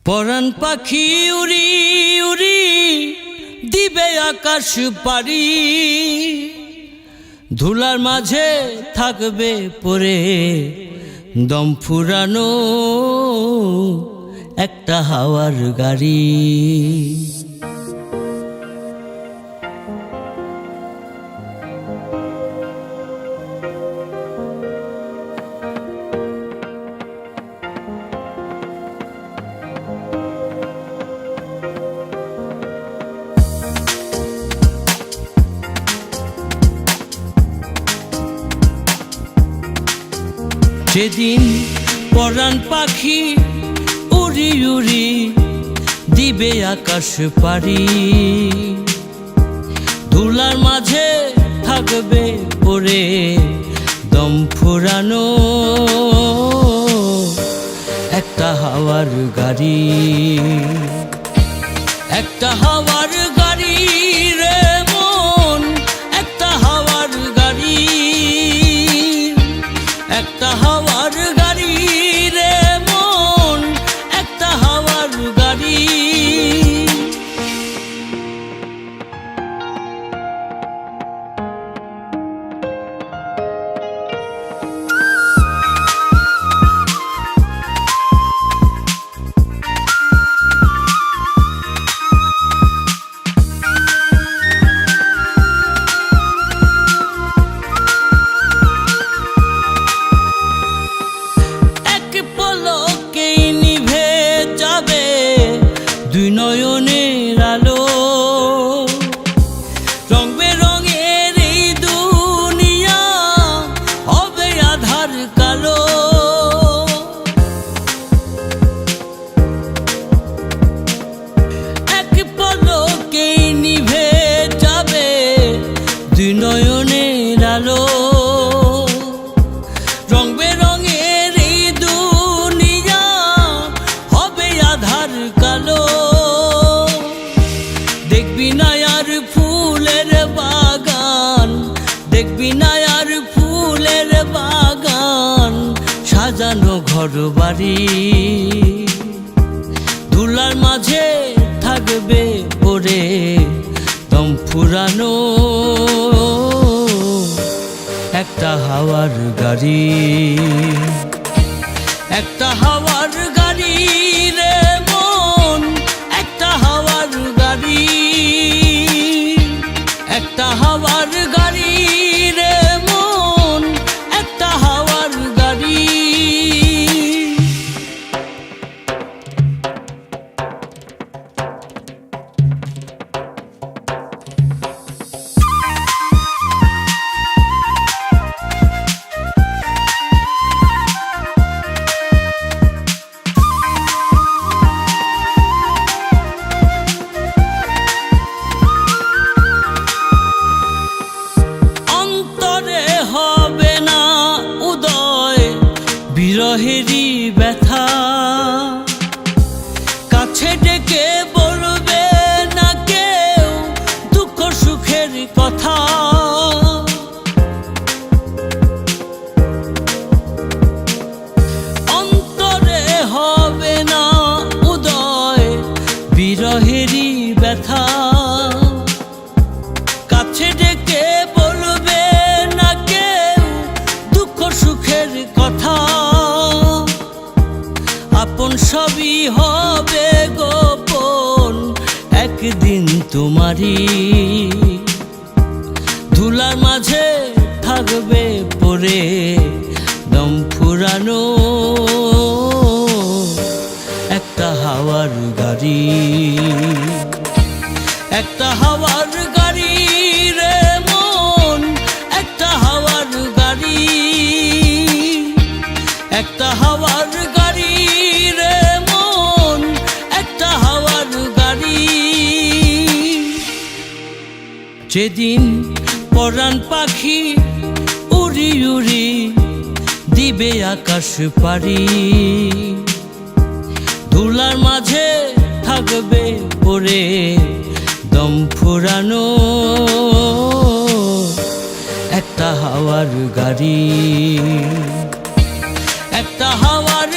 পরাণ পাখি উড়ি উড়ি দিবে আকাশ পাড়ি, ধুলার মাঝে থাকবে পড়ে দম ফুরানো একটা হাওয়ার গাড়ি। যেদিন পরাণ পাখি উড়ি উড়ি দিবে আকাশ পাড়ি, ধুলার মাঝে থাকবে পড়ে দম ফুরানো একটা হাওয়ার গাড়ি। একটা হাওয়ার গাড়ি রে মন, একটা হাওয়ার গাড়ি, একটা হাওয়ার গাড়ি রে মন, একটা হাওয়ার গাড়ি। দুই নয়নের আলো, রং বেরঙের এই দুনিয়া হবে আধার কালো। এক পলকেই নিভে যাবে দুই নয়নের আলো, রং বেরঙের এই দুনিয়া হবে আধার কালো। দেখবি না আর ফুলের বাগান, দেখবি না আর ফুলের বাগান, সাজানো ঘর বাড়ি, ধুলার মাঝে থাকবে পড়ে দম ফুরানো একটা হাওয়ার গাড়ি। একটা হাওয়ার গাড়ি রে মন, একটা হাওয়ার গাড়ি, একটা হাওয়ার গাড়ি রে মন, একটা হাওয়ার গাড়ি। বিরহেরই ব্যথা কাছে ডেকে বলবে না কেউ দুঃখ সুখের কথা। অন্তরে হবে না উদয় বিরহেরই ব্যথা, কাছে ডেকে বলবে না কেউ দুঃখ সুখের কথা। আপন সবই হবে গোপন একদিন তোমারই, ধুলার মাঝে থাকবে পড়ে দম ফুরানো একটা হাওয়ার গাড়ি। একটা হাওয়ার গাড়ি রে মন, একটা হাওয়ার গাড়ি, একটা হাওয়ার গাড়ি রে মন, একটা হাওয়ার গাড়ি। যেদিন পরাণ পাখি উড়ি উড়ি দিবে আকাশ পাড়ি, ধুলার মাঝে থাকবে পড়ে দম ফুরানো একটা হাওয়ার গাড়ি। একটা হাওয়ার